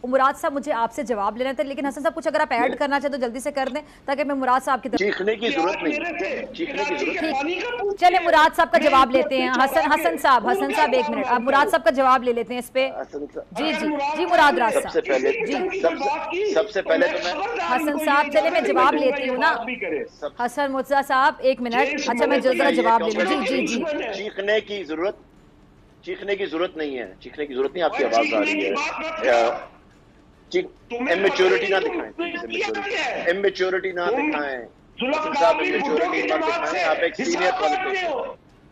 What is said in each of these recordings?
मुराद साहब मुझे आपसे जवाब लेना था, लेकिन हसन साहब कुछ अगर आप ऐड करना चाहे तो जल्दी से कर दें ताकि मैं मुराद साहब की तरफ। चीखने की जरूरत नहीं, चीखने की जरूरत नहीं। चले मुराद साहब का जवाब लेते हैं। हसन साहब एक मिनट, आप मुराद साहब का जवाब ले लेते हैं इस पे। जी जी जी मुराद राज साहब सबसे पहले तो मैं हसन साहब, चले मैं जवाब लेती हूँ ना। हसन मुर्तजा साहब एक मिनट, अच्छा मैं जरा जवाब ले लूँ। जी जी जी चीखने की जरूरत नहीं है, चीखने की जरूरत नहीं। आपकी आवाज आ रही है। इमेच्योरिटी ना दिखाएं, इमेच्योरिटी ना दिखाएं साहब, इमेच्योरिटी मत दिखाएं। आप एक सीनियर पॉलिटिशियन,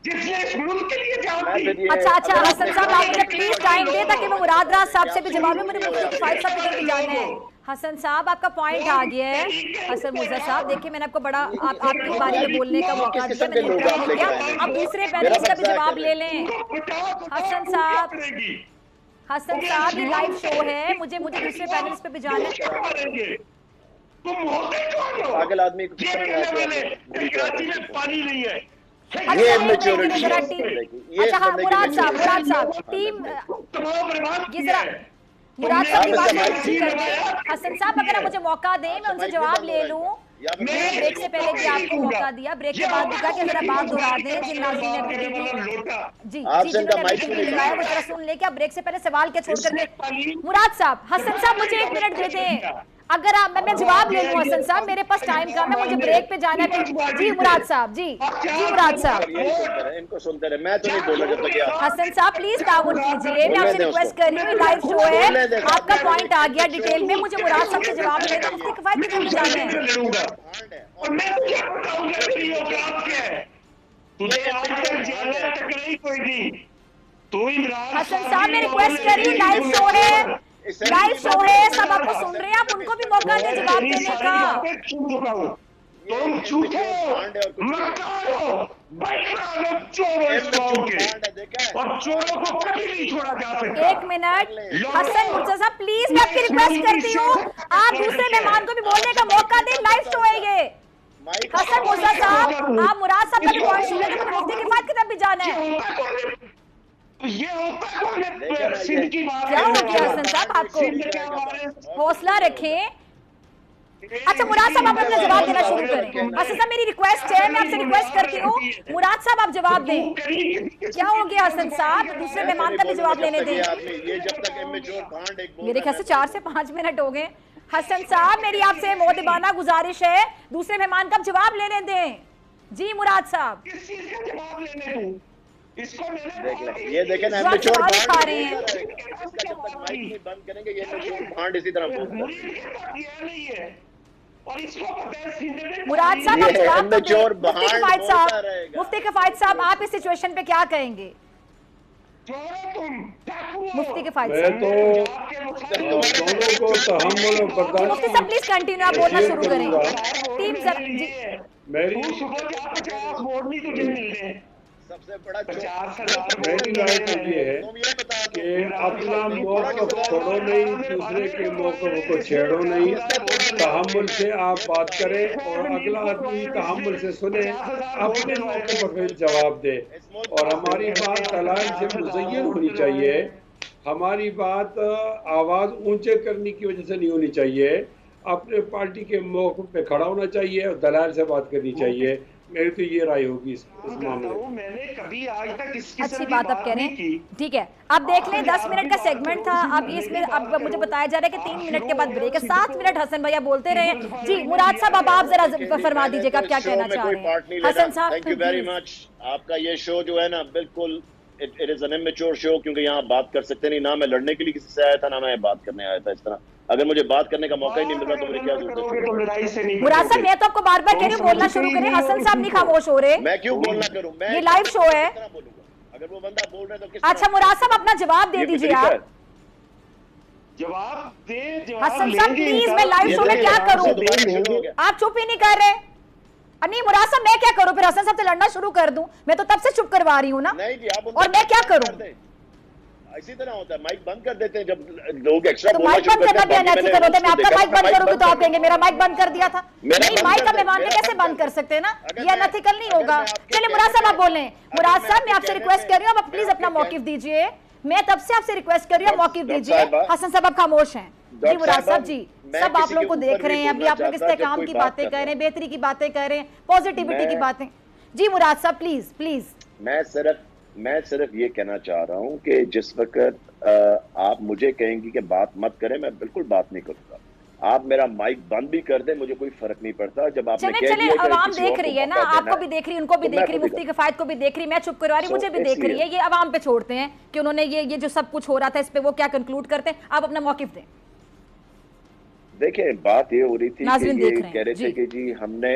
जिसने इस मुल्क के लिए जान दी। अच्छा हसन साहब आप मुझे प्लीज टाइम दे ताकि मैं मुराद राज साहब से भी जवाब लूं। मुझे मुफ्ती किफायत साहब की तरफ भी जाना है। हसन साहब आपका पॉइंट आ गया है। हसन मुर्तजा साहब देखिए, मैंने आपको बड़ा आपके बारे में बोलने का मौका दिया, मैंने इंटरव्यू किया। अब दूसरे पैनलिस्ट का भी जवाब ले लें। हसन साहब ये लाइव शो है, मुझे दूसरे पैनलिस्ट पे भी जाना है। पागल आदमी को कराची में पानी नहीं है। ये मैच्योरिटी। अच्छा मुराद साहब टीम ये जरा मुराद साहब की बात हसन साहब अगर आप मुझे मौका दें मैं उनसे जवाब ले लूं। मैंने ब्रेक से पहले भी आपको मौका दिया, ब्रेक के बाद भी कहा कि जरा बात दोहरा दें जिन नाज़रीन ने जी वो जरा सुन ले। क्या ब्रेक से पहले सवाल क्या छोड़ करके मुराद साहब, हसन साहब मुझे एक मिनट दे दें। अगर आप मैं जवाब ले लूं हसन साहब, मेरे पास टाइम कम है, मुझे ब्रेक पे जाना है। जी मुराद साहब, जी मुराद साहब इनको सुनते रहे, मैं तो नहीं बोल रहा जब तक। हसन साहब प्लीज ताउन कीजिए, मैं आपसे रिक्वेस्ट कर रही हूँ, लाइव शो है, आपका पॉइंट आ गया डिटेल में, मुझे मुराद साहब से जवाब लेना, उसकी किफायत की तरफ जाना है। हसन साहब मैं रिक्वेस्ट कर रही हूँ, लाइव शो है, सब आपको सुन रहे हैं, आप उनको भी मौका दें जवाब देने का। तुम झूठे और चोरों को कभी नहीं छोड़ा जा सकता। एक मिनट हसन मुर्तजा साहब प्लीज मैं आपकी रिक्वेस्ट करती हूँ, आप दूसरे मेहमान को भी बोलने का मौका दें, लाइव शो है ये। हसन मुर्तजा साहब आप मुराद साहब का भी पॉइंट सुन लें, मुफ्ती किफायत की तरफ भी जाना है। ये सिंध की बात क्या हो गया हसन साहब, आपको हौसला रखें। अच्छा मुराद साहब आप अपना जवाब देना शुरू करें। हसन साहब मेरी रिक्वेस्ट है, मैं आपसे रिक्वेस्ट करती हूँ, मुराद साहब आप जवाब दें। क्या हो गया हसन साहब, दूसरे मेहमान का भी जवाब लेने दें। मेरे ख्याल से 4 से 5 मिनट हो गए। हसन साहब मेरी आपसे मोहब्बाना गुजारिश है, दूसरे मेहमान का जवाब लेने दें। जी मुराद साहब इसको ये देखें ना, खा रहे हैं बंद करेंगे ये भांड इसी तरह और इसको पता है मुराद साहब आप जवाब तो दें। मुफ्ती किफायत साहब आप इस सिचुएशन पे क्या कहेंगे। मुफ्ती किफायत साहब मुफ्ती साहब प्लीज कंटिन्यू, आप बोलना शुरू करें। टीम मेरी सबसे बड़ा मेरी राय तो ये है कि अपना मौक़िफ़ छोड़ो नहीं, दूसरे के मौक़िफ़ को छेड़ो नहीं, तहम्मुल से आप बात करें और अगला आदमी तहम्मुल से सुने, अपने मौक़िफ़ पे जवाब दे। और हमारी बात दलाइल से मुज़य्यन होनी चाहिए, हमारी बात आवाज़ ऊंचे करने की वजह से नहीं होनी चाहिए, अपने पार्टी के मौक़िफ़ पे खड़ा होना चाहिए और दलाइल से बात करनी चाहिए। मेरी तो ये राय होगी इस मामले में। मैंने कभी आज तक अच्छी बात आप कह रहे हैं, ठीक है। अब देख लें 10 मिनट का सेगमेंट था, अब इसमें अब मुझे बताया जा रहा है कि 3 मिनट के बाद ब्रेक है। 7 मिनट हसन भैया बोलते रहे। जी मुराद साहब अब आप जरा फरमा दीजिएगा आप क्या कहना चाह रहे हैं। हसन साहब थैंक यू वेरी मच। आपका ये शो जो है ना बिल्कुल it is an immature show, क्योंकि यहाँ बात कर सकते नहीं, ना मैं लड़ने के लिए किसी से आया था, ना मैं बात करने आया था। इस तरह अगर मुझे बात करने का मौका ही नहीं मिल रहा तो मुझे क्या जरूरत है। मुराद साहब मैं तो आपको बार बार कह रही हूँ बोलना शुरू करें, हसन साहब नहीं खामोश हो रहे। मैं क्यों बोलना करूँ, मैं ये लाइव शो है। अगर वो बंदा बोल रहा है तो किस अच्छा मुराद साहब अपना जवाब दे दीजिए आप। जवाब दे हसन साहब प्लीज, मैं लाइव शो में क्या करूँ, आप चुप ही नहीं कर रहे। नहीं मुराद साहब मैं क्या करूँ फिर, हसन साहब से लड़ना शुरू कर दूं? मैं तो तब से चुप करवा रही हूँ ना, और मैं क्या करूँ। इसी तरह होता है, माइक बंद कर देते हैं जब लोग एक्स्ट्रा तो माइक बंद करना भी अनएथिकल होता है। मैं आपका माइक बंद करूंगी तो आप कहेंगे मेरा माइक बंद कर दिया था। नहीं माइक का मेहमान ने कैसे बंद कर सकते हैं ना, ये अनएथिकल नहीं होगा। चलिए मुराद साहब आप बोलें। मुराद साहब मैं आपसे रिक्वेस्ट कर रही हूँ, आप प्लीज अपना मौकिफ दीजिए। मैं तब से आपसे रिक्वेस्ट कर रही हूँ, मौकिफ दीजिए। हसन साहब आप खामोश हैं। जी मुराद साहब जी, सब आप लोगों को देख रहे हैं, अभी आप लोग इस्तेहकाम की बातें कर रहे हैं, बेहतरी की बातें कर रहे हैं, पॉजिटिविटी की बातें। जी मुराद साहब प्लीज प्लीज। मैं सिर्फ ये कहना चाह रहा हूँ कि जिस वक्त आप मुझे कहेंगी कि बात मत करें, मैं बिल्कुल बात नहीं करूंगा। आप मेरा माइक बंद भी कर दें, मुझे कोई फर्क नहीं पड़ता। जब आपने कह दिया कि अवाम देख रही है ना, आपको भी देख रही है, उनको भी देख रही है, मुफ्ती किफायत को भी देख रही है, मैं चुप करवा रही, मुझे भी देख रही है। ये अवाम पे छोड़ते हैं कि उन्होंने ये जो सब कुछ हो रहा था इस पे वो क्या कंक्लूड करते हैं। आप अपना मौकिफ दें। देखिए बात ये हो रही थी कि ये कह रहे थे कि जी हमने